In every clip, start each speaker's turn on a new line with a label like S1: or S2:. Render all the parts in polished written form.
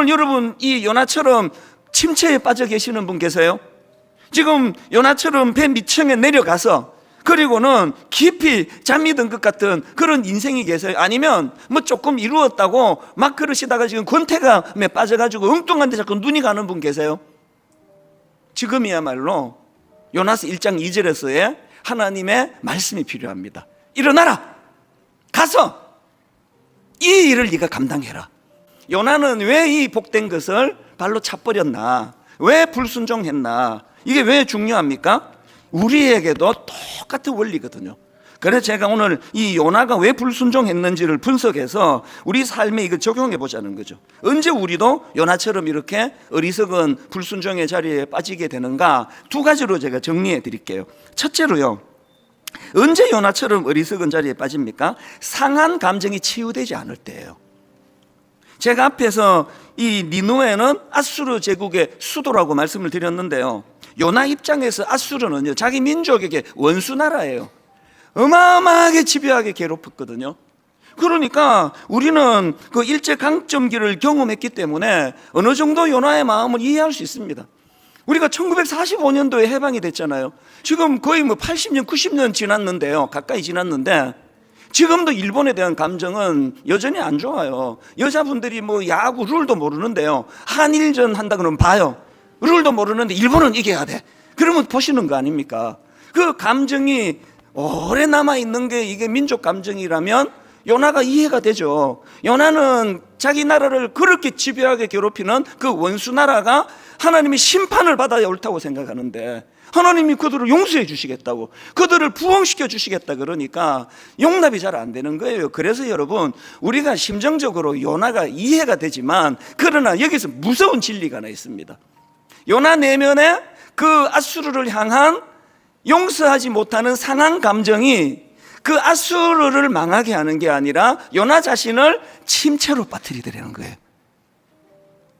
S1: 오늘 여러분 이 요나처럼 침체에 빠져 계시는 분 계세요? 지금 요나처럼 배 밑층에 내려가서 그리고는 깊이 잠이 든 것 같은 그런 인생이 계세요? 아니면 뭐 조금 이루었다고 막 그러시다가 지금 권태감에 빠져가지고 엉뚱한 데 자꾸 눈이 가는 분 계세요? 지금이야말로 요나서 1장 2절에서의 하나님의 말씀이 필요합니다. 일어나라! 가서 이 일을 네가 감당해라. 요나는 왜 이 복된 것을 발로 차버렸나? 왜 불순종했나? 이게 왜 중요합니까? 우리에게도 똑같은 원리거든요. 그래서 제가 오늘 이 요나가 왜 불순종했는지를 분석해서 우리 삶에 이거 적용해 보자는 거죠. 언제 우리도 요나처럼 이렇게 어리석은 불순종의 자리에 빠지게 되는가? 두 가지로 제가 정리해 드릴게요. 첫째로요, 언제 요나처럼 어리석은 자리에 빠집니까? 상한 감정이 치유되지 않을 때예요. 제가 앞에서 이 니느웨는 아수르 제국의 수도라고 말씀을 드렸는데요, 요나 입장에서 아수르는요, 자기 민족에게 원수 나라예요. 어마어마하게 집요하게 괴롭혔거든요. 그러니까 우리는 그 일제강점기를 경험했기 때문에 어느 정도 요나의 마음을 이해할 수 있습니다. 우리가 1945년도에 해방이 됐잖아요. 지금 거의 뭐 80년, 90년 지났는데요, 가까이 지났는데 지금도 일본에 대한 감정은 여전히 안 좋아요. 여자분들이 뭐 야구 룰도 모르는데요, 한일전 한다 그러면 봐요. 룰도 모르는데 일본은 이겨야 돼. 그러면 보시는 거 아닙니까? 그 감정이 오래 남아있는 게 이게 민족 감정이라면 요나가 이해가 되죠. 요나는 자기 나라를 그렇게 집요하게 괴롭히는 그 원수 나라가 하나님이 심판을 받아야 옳다고 생각하는데 하나님이 그들을 용서해 주시겠다고, 그들을 부흥시켜 주시겠다 그러니까 용납이 잘 안 되는 거예요. 그래서 여러분, 우리가 심정적으로 요나가 이해가 되지만 그러나 여기서 무서운 진리가 하나 있습니다. 요나 내면에 그 아수르를 향한 용서하지 못하는 상한 감정이 그 아수르를 망하게 하는 게 아니라 요나 자신을 침체로 빠뜨리더라는 거예요.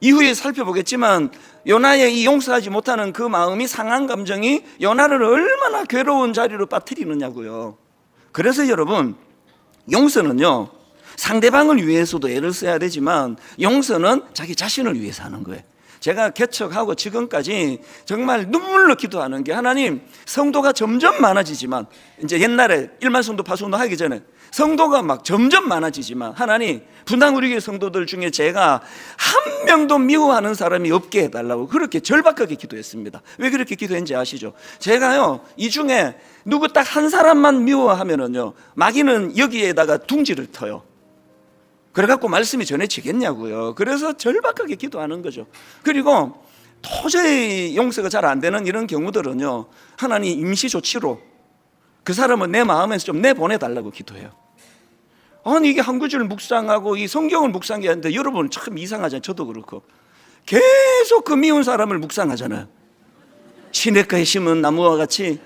S1: 이후에 살펴보겠지만 요나의 이 용서하지 못하는 그 마음이, 상한 감정이 요나를 얼마나 괴로운 자리로 빠뜨리느냐고요. 그래서 여러분, 용서는요, 상대방을 위해서도 애를 써야 되지만 용서는 자기 자신을 위해서 하는 거예요. 제가 개척하고 지금까지 정말 눈물로 기도하는 게, 하나님, 성도가 점점 많아지지만, 이제 옛날에 일만 성도 파송도 하기 전에 성도가 막 점점 많아지지만, 하나님, 분당 우리 교회 성도들 중에 제가 한 명도 미워하는 사람이 없게 해달라고 그렇게 절박하게 기도했습니다. 왜 그렇게 기도했는지 아시죠? 제가요, 이 중에 누구 딱 한 사람만 미워하면은요, 마귀는 여기에다가 둥지를 터요. 그래갖고 말씀이 전해지겠냐고요. 그래서 절박하게 기도하는 거죠. 그리고 도저히 용서가 잘 안 되는 이런 경우들은요, 하나님 임시 조치로 그 사람은 내 마음에서 좀 내보내달라고 기도해요. 아니, 이게 한 구절 묵상하고 이 성경을 묵상하는데 여러분 참 이상하잖아요. 저도 그렇고 계속 그 미운 사람을 묵상하잖아요. 시냇가에 심은 나무와 같이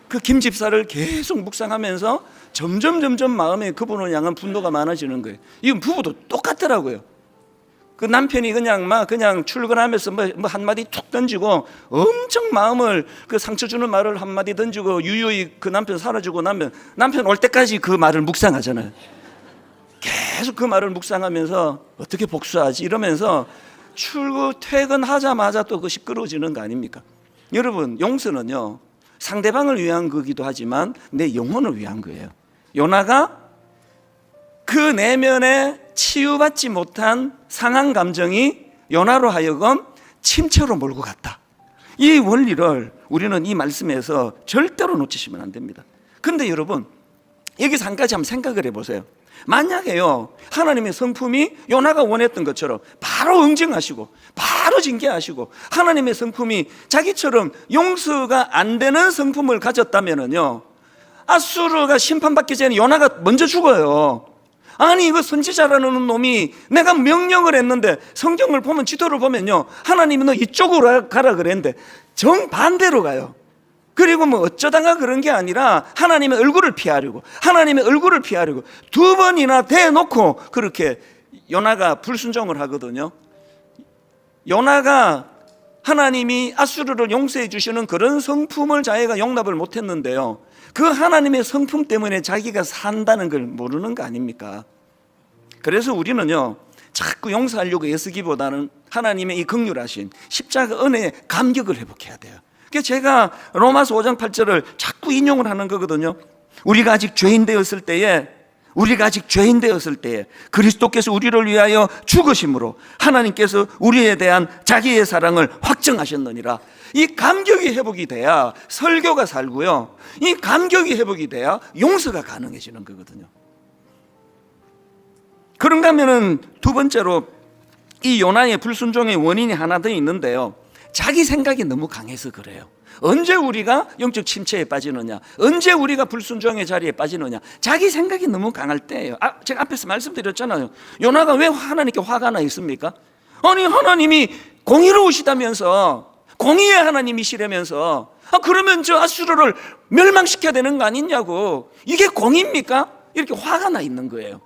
S1: 그 김 집사를 계속 묵상하면서 점점 마음에 그분을 향한 분노가 많아지는 거예요. 이건 부부도 똑같더라고요. 그 남편이 그냥 출근하면서 뭐 한마디 툭 던지고 엄청 마음을 그 상처 주는 말을 한마디 던지고 유유히 그 남편 사라지고 나면 남편 올 때까지 그 말을 묵상하잖아요. 계속 그 말을 묵상하면서 어떻게 복수하지 이러면서 퇴근하자마자 또 그 시끄러워지는 거 아닙니까? 여러분, 용서는요, 상대방을 위한 거기도 하지만 내 영혼을 위한 거예요. 요나가 그 내면에 치유받지 못한 상한 감정이 요나로 하여금 침체로 몰고 갔다. 이 원리를 우리는 이 말씀에서 절대로 놓치시면 안 됩니다. 그런데 여러분, 여기서 한 가지 한번 생각을 해보세요. 만약에요, 하나님의 성품이 요나가 원했던 것처럼 바로 응징하시고 바로 징계하시고 하나님의 성품이 자기처럼 용서가 안 되는 성품을 가졌다면요, 아수르가 심판받기 전에 요나가 먼저 죽어요. 아니, 이거 선지자라는 놈이 내가 명령을 했는데 성경을 보면, 지도를 보면요, 하나님이 너 이쪽으로 가라 그랬는데 정반대로 가요. 그리고 뭐 어쩌다가 그런 게 아니라 하나님의 얼굴을 피하려고 두 번이나 대놓고 그렇게 요나가 불순종을 하거든요. 요나가 하나님이 아수르를 용서해 주시는 그런 성품을 자기가 용납을 못했는데요, 그 하나님의 성품 때문에 자기가 산다는 걸 모르는 거 아닙니까? 그래서 우리는요, 자꾸 용서하려고 애쓰기보다는 하나님의 이 긍휼하신 십자가 은혜에 감격을 회복해야 돼요. 그래서 제가 로마서 5장 8절을 자꾸 인용을 하는 거거든요. 우리가 아직 죄인 되었을 때에 그리스도께서 우리를 위하여 죽으심으로 하나님께서 우리에 대한 자기의 사랑을 확증하셨느니라. 이 감격이 회복이 돼야 설교가 살고요, 이 감격이 회복이 돼야 용서가 가능해지는 거거든요. 그런가 하면은 두 번째로 이 요나의 불순종의 원인이 하나 더 있는데요, 자기 생각이 너무 강해서 그래요. 언제 우리가 영적 침체에 빠지느냐, 언제 우리가 불순종의 자리에 빠지느냐, 자기 생각이 너무 강할 때예요. 제가 앞에서 말씀드렸잖아요. 요나가 왜 하나님께 화가 나 있습니까? 아니, 하나님이 공의로우시다면서, 공의의 하나님이시라면서, 그러면 저 아수르를 멸망시켜야 되는 거 아니냐고, 이게 공의입니까? 이렇게 화가 나 있는 거예요.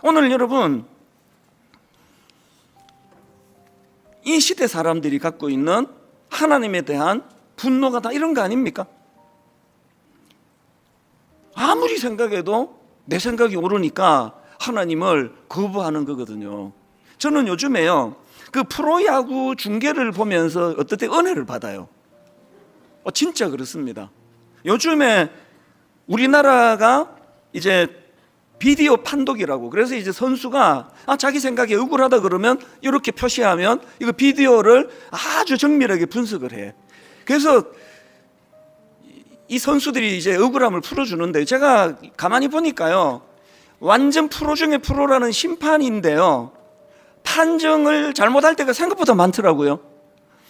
S1: 오늘 여러분, 이 시대 사람들이 갖고 있는 하나님에 대한 분노가 다 이런 거 아닙니까? 아무리 생각해도 내 생각이 옳으니까 하나님을 거부하는 거거든요. 저는 요즘에요, 그 프로야구 중계를 보면서 어떨 때 은혜를 받아요. 진짜 그렇습니다. 요즘에 우리나라가 이제 비디오 판독이라고, 그래서 이제 선수가 자기 생각에 억울하다 그러면 이렇게 표시하면 이거 비디오를 아주 정밀하게 분석을 해. 그래서 이 선수들이 이제 억울함을 풀어주는데, 제가 가만히 보니까요, 완전 프로 중에 프로라는 심판인데요, 판정을 잘못할 때가 생각보다 많더라고요.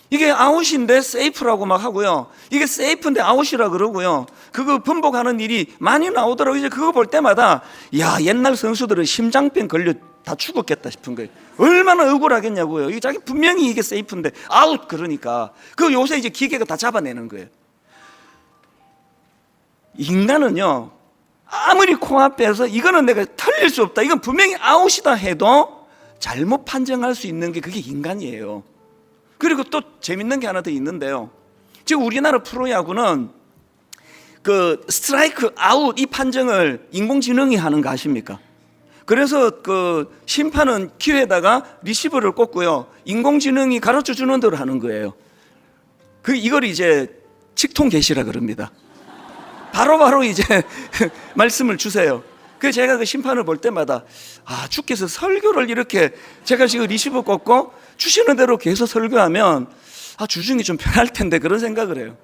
S1: 이게 아웃인데 세이프라고 막 하고요, 이게 세이프인데 아웃이라 그러고요, 그거 번복하는 일이 많이 나오더라고요. 이제 그거 볼 때마다 야, 옛날 선수들은 심장병 걸려 다 죽었겠다 싶은 거예요. 얼마나 억울하겠냐고요. 이게 자기 분명히 이게 세이프인데 아웃 그러니까 그 요새 이제 기계가 다 잡아내는 거예요. 인간은요, 아무리 코앞에서 이거는 내가 틀릴 수 없다, 이건 분명히 아웃이다 해도 잘못 판정할 수 있는 게 그게 인간이에요. 그리고 또 재밌는 게 하나 더 있는데요, 지금 우리나라 프로야구는 그 스트라이크 아웃 이 판정을 인공지능이 하는 거 아십니까? 그래서 그 심판은 키에다가 리시버를 꽂고요, 인공지능이 가르쳐 주는 대로 하는 거예요. 이걸 이제 직통 계시라 그럽니다. 바로바로 이제 말씀을 주세요. 그래서 제가 그 심판을 볼 때마다 주께서 설교를 이렇게 제가 지금 리시버 꽂고 주시는 대로 계속 설교하면 주중이 좀 편할 텐데 그런 생각을 해요.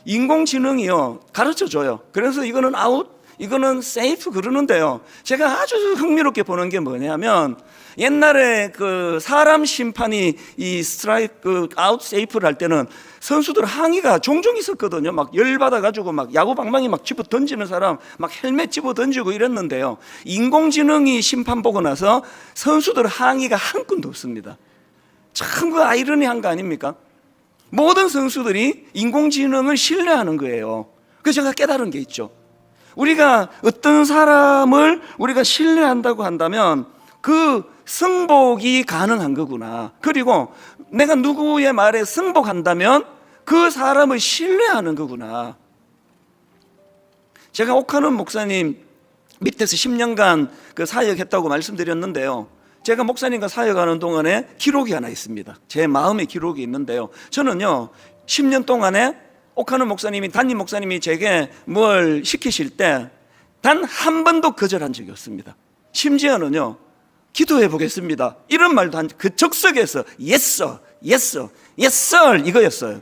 S1: 인공지능이요, 가르쳐 줘요. 그래서 이거는 아웃, 이거는 세이프 그러는데요, 제가 아주 흥미롭게 보는 게 뭐냐면, 옛날에 그 사람 심판이 이 스트라이크 아웃 세이프를 할 때는 선수들 항의가 종종 있었거든요. 막 열받아가지고 막 야구 방망이 막 집어 던지는 사람 막 헬멧 집어 던지고 이랬는데요, 인공지능이 심판 보고 나서 선수들 항의가 한 건도 없습니다. 참 그 아이러니한 거 아닙니까? 모든 선수들이 인공지능을 신뢰하는 거예요. 그래서 제가 깨달은 게 있죠. 우리가 어떤 사람을 우리가 신뢰한다고 한다면 그 승복이 가능한 거구나. 그리고 내가 누구의 말에 승복한다면 그 사람을 신뢰하는 거구나. 제가 옥하는 목사님 밑에서 10년간 그 사역했다고 말씀드렸는데요, 제가 목사님과 사역하는 동안에 기록이 하나 있습니다. 제 마음의 기록이 있는데요, 저는요 10년 동안에 옥하는 목사님이, 담임 목사님이 제게 뭘 시키실 때 단 한 번도 거절한 적이 없습니다. 심지어는요, 기도해 보겠습니다 이런 말도 그 적석에서 yes sir, yes sir, yes sir 이거였어요.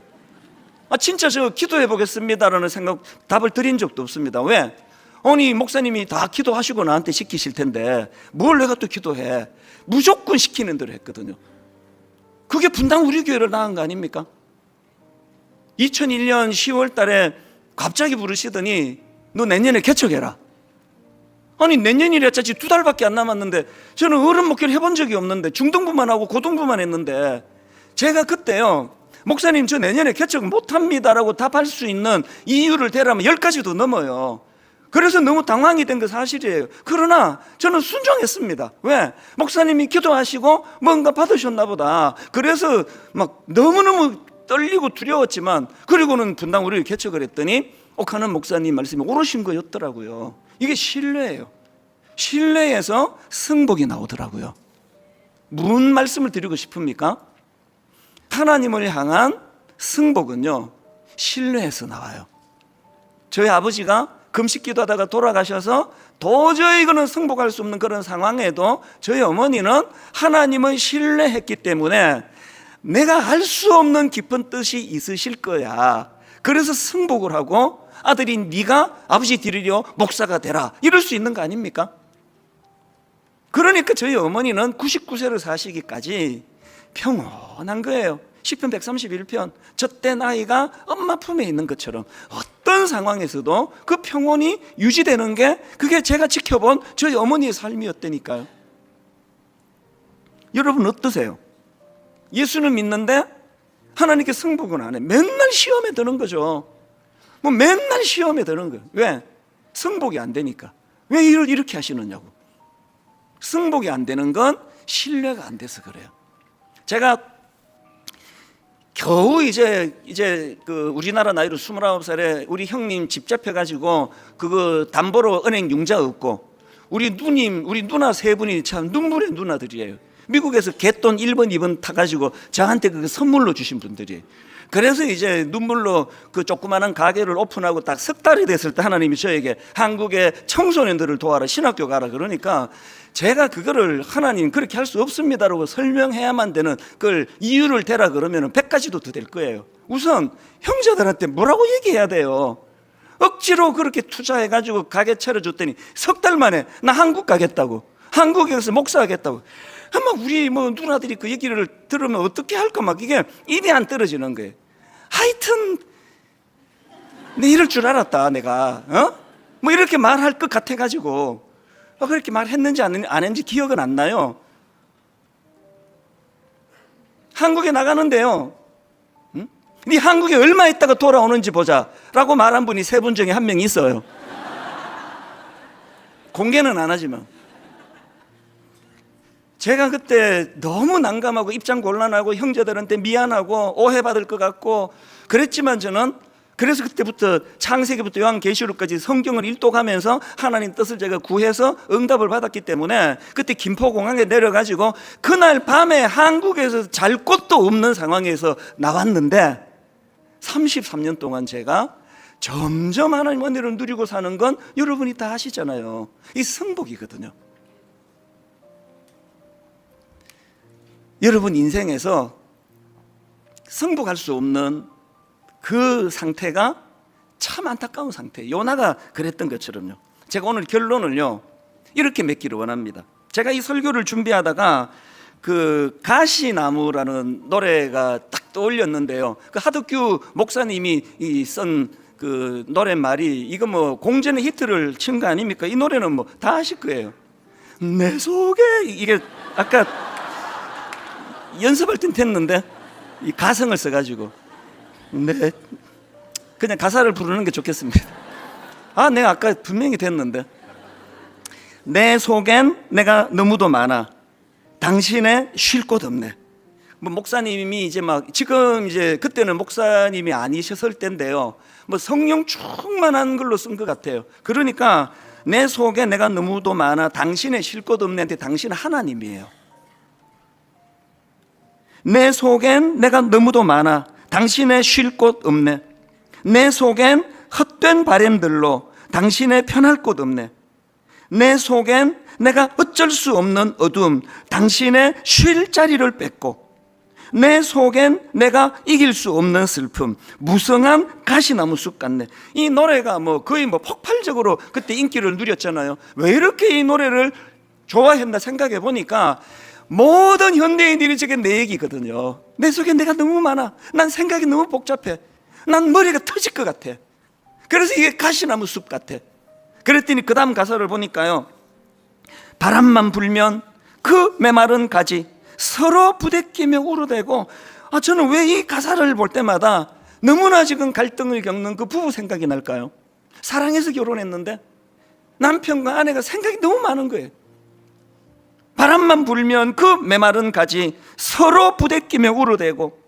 S1: 진짜 저 기도해 보겠습니다라는 답을 드린 적도 없습니다. 왜? 아니, 목사님이 다 기도하시고 나한테 시키실 텐데 뭘 내가 또 기도해. 무조건 시키는 대로 했거든요. 그게 분당 우리 교회를 나은 거 아닙니까? 2001년 10월 달에 갑자기 부르시더니 너 내년에 개척해라. 아니, 내년이라 짜지 2달밖에 안 남았는데, 저는 어른 목회를 해본 적이 없는데 중등부만 하고 고등부만 했는데, 제가 그때요, 목사님 저 내년에 개척 못합니다라고 답할 수 있는 이유를 대라면 10가지도 넘어요. 그래서 너무 당황이 된 게 사실이에요. 그러나 저는 순종했습니다. 왜? 목사님이 기도하시고 뭔가 받으셨나 보다. 그래서 막 너무너무 떨리고 두려웠지만, 그리고는 분당 우리를 개척을 했더니 옥하는 목사님 말씀이 옳으신 거였더라고요. 이게 신뢰예요. 신뢰에서 승복이 나오더라고요. 무슨 말씀을 드리고 싶습니까? 하나님을 향한 승복은요, 신뢰에서 나와요. 저희 아버지가 금식 기도하다가 돌아가셔서 도저히 이거는 승복할 수 없는 그런 상황에도 저희 어머니는 하나님을 신뢰했기 때문에 내가 알 수 없는 깊은 뜻이 있으실 거야. 그래서 승복을 하고 아들이 네가 아버지 뒤리려 목사가 되라 이럴 수 있는 거 아닙니까? 그러니까 저희 어머니는 99세를 사시기까지 평온한 거예요. 시편 131편, 저때 나이가 엄마 품에 있는 것처럼 어떤 상황에서도 그 평온이 유지되는 게 그게 제가 지켜본 저희 어머니의 삶이었다니까요. 여러분 어떠세요? 예수는 믿는데 하나님께 승복은 안 해. 맨날 시험에 드는 거죠. 뭐 맨날 시험에 드는 거예요. 왜? 승복이 안 되니까. 왜 일을 이렇게 하시느냐고. 승복이 안 되는 건 신뢰가 안 돼서 그래요. 제가 겨우 이제 그 우리나라 나이로 29살에 우리 형님 집 잡혀가지고 그거 담보로 은행 융자 얻고 우리 누님, 우리 누나 세 분이 참 눈물의 누나들이에요. 미국에서 갯돈 1번, 2번 타가지고 저한테 그거 선물로 주신 분들이에요. 그래서 이제 눈물로 그 조그마한 가게를 오픈하고 딱 석 달이 됐을 때 하나님이 저에게 한국의 청소년들을 도와라, 신학교 가라 그러니까 제가 그거를 하나님 그렇게 할 수 없습니다라고 설명해야만 되는 그걸 이유를 대라 그러면 100가지도 더 될 거예요. 우선 형제들한테 뭐라고 얘기해야 돼요? 억지로 그렇게 투자해가지고 가게 차려줬더니 석 달 만에 나 한국 가겠다고, 한국에서 목사하겠다고. 아마 우리 뭐 누나들이 그 얘기를 들으면 어떻게 할까 막 이게 입이 안 떨어지는 거예요. 하여튼 내 이럴 줄 알았다 내가 뭐 이렇게 말할 것 같아가지고 그렇게 말했는지 안 했는지 기억은 안 나요. 한국에 나가는데요, 네 한국에 얼마 있다가 돌아오는지 보자 라고 말한 분이 세 분 중에 한 명 있어요. 공개는 안 하지만 제가 그때 너무 난감하고 입장 곤란하고 형제들한테 미안하고 오해받을 것 같고 그랬지만 저는 그래서 그때부터 창세기부터 요한계시록까지 성경을 일독하면서 하나님 뜻을 제가 구해서 응답을 받았기 때문에 그때 김포공항에 내려가지고 그날 밤에 한국에서 잘 곳도 없는 상황에서 나왔는데 33년 동안 제가 점점 하나님 은혜를 누리고 사는 건 여러분이 다 아시잖아요. 이 승복이거든요. 여러분 인생에서 승복할 수 없는 그 상태가 참 안타까운 상태예요. 요나가 그랬던 것처럼요. 제가 오늘 결론을요 이렇게 맺기를 원합니다. 제가 이 설교를 준비하다가 그 가시나무라는 노래가 딱 떠올렸는데요, 그 하덕규 목사님이 쓴 그 노랫말이 이거 뭐 공전의 히트를 친 거 아닙니까? 이 노래는 뭐 다 아실 거예요. 내 속에 이게 아까 연습할 땐 됐는데 이 가성을 써가지고 그냥 가사를 부르는 게 좋겠습니다. 내가 아까 분명히 됐는데 내 속엔 내가 너무도 많아 당신의 쉴 곳 없네. 뭐 목사님이 이제 막 지금 이제 그때는 목사님이 아니셨을 때인데요, 뭐 성령 충만한 걸로 쓴 것 같아요. 그러니까 내 속에 내가 너무도 많아 당신의 쉴 곳 없네한테 당신은 하나님이에요. 내 속엔 내가 너무도 많아 당신의 쉴 곳 없네. 내 속엔 헛된 바램들로 당신의 편할 곳 없네. 내 속엔 내가 어쩔 수 없는 어둠 당신의 쉴 자리를 뺏고, 내 속엔 내가 이길 수 없는 슬픔 무성한 가시나무 숲 같네. 이 노래가 뭐 거의 뭐 폭발적으로 그때 인기를 누렸잖아요. 왜 이렇게 이 노래를 좋아했나 생각해 보니까 모든 현대인들이 저게 내 얘기거든요. 내 속에 내가 너무 많아. 난 생각이 너무 복잡해. 난 머리가 터질 것 같아. 그래서 이게 가시나무 숲 같아. 그랬더니 그 다음 가사를 보니까요, 바람만 불면 그 메마른 가지 서로 부대끼며 울어대고, 저는 왜 이 가사를 볼 때마다 너무나 지금 갈등을 겪는 그 부부 생각이 날까요? 사랑해서 결혼했는데 남편과 아내가 생각이 너무 많은 거예요. 바람만 불면 그 메마른 가지 서로 부대끼며 울어대고,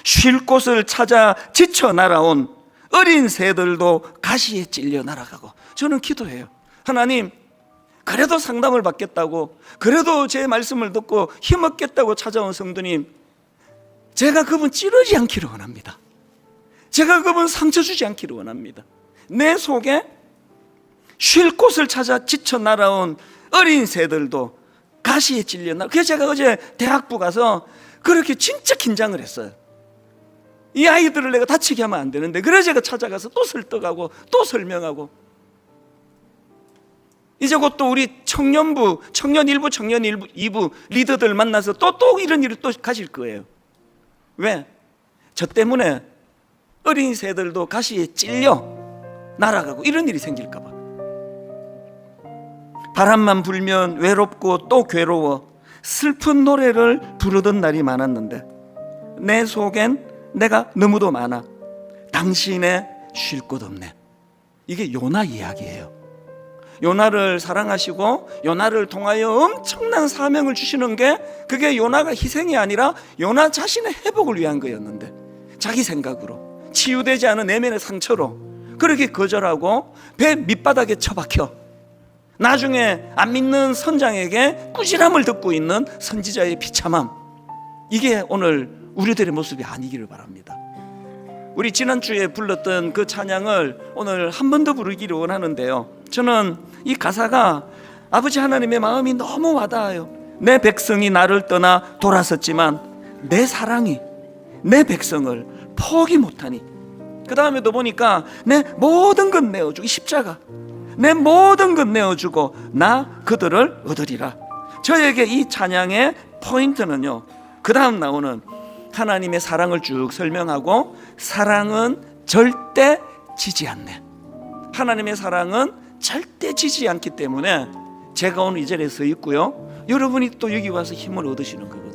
S1: 쉴 곳을 찾아 지쳐 날아온 어린 새들도 가시에 찔려 날아가고. 저는 기도해요. 하나님, 그래도 상담을 받겠다고, 그래도 제 말씀을 듣고 힘없겠다고 찾아온 성도님, 제가 그분 찌르지 않기를 원합니다. 제가 그분 상처 주지 않기를 원합니다. 내 속에 쉴 곳을 찾아 지쳐 날아온 어린 새들도 가시에 찔려 날. 그래서 제가 어제 대학부 가서 그렇게 진짜 긴장을 했어요. 이 아이들을 내가 다치게 하면 안 되는데, 그래서 제가 찾아가서 또 설득하고 또 설명하고. 이제 곧 또 우리 청년부, 청년 1부, 청년 2부 리더들 만나서 또 이런 일을 또 가질 거예요. 왜? 저 때문에 어린 새들도 가시에 찔려 날아가고 이런 일이 생길까 봐. 바람만 불면 외롭고 또 괴로워 슬픈 노래를 부르던 날이 많았는데, 내 속엔 내가 너무도 많아 당신의 쉴 곳 없네. 이게 요나 이야기예요. 요나를 사랑하시고 요나를 통하여 엄청난 사명을 주시는 게, 그게 요나가 희생이 아니라 요나 자신의 회복을 위한 거였는데, 자기 생각으로 치유되지 않은 내면의 상처로 그렇게 거절하고 배 밑바닥에 처박혀 나중에 안 믿는 선장에게 꾸지람을 듣고 있는 선지자의 비참함, 이게 오늘 우리들의 모습이 아니기를 바랍니다. 우리 지난주에 불렀던 그 찬양을 오늘 한 번 더 부르기를 원하는데요, 저는 이 가사가 아버지 하나님의 마음이 너무 와닿아요. 내 백성이 나를 떠나 돌아섰지만 내 사랑이 내 백성을 포기 못하니. 그 다음에도 보니까 내 모든 것 내어주고, 이 십자가 내 모든 것 내어주고 나 그들을 얻으리라. 저에게 이 찬양의 포인트는요, 그 다음 나오는 하나님의 사랑을 쭉 설명하고, 사랑은 절대 지지 않네. 하나님의 사랑은 절대 지지 않기 때문에 제가 오늘 이 자리에 서 있고요, 여러분이 또 여기 와서 힘을 얻으시는 거예요.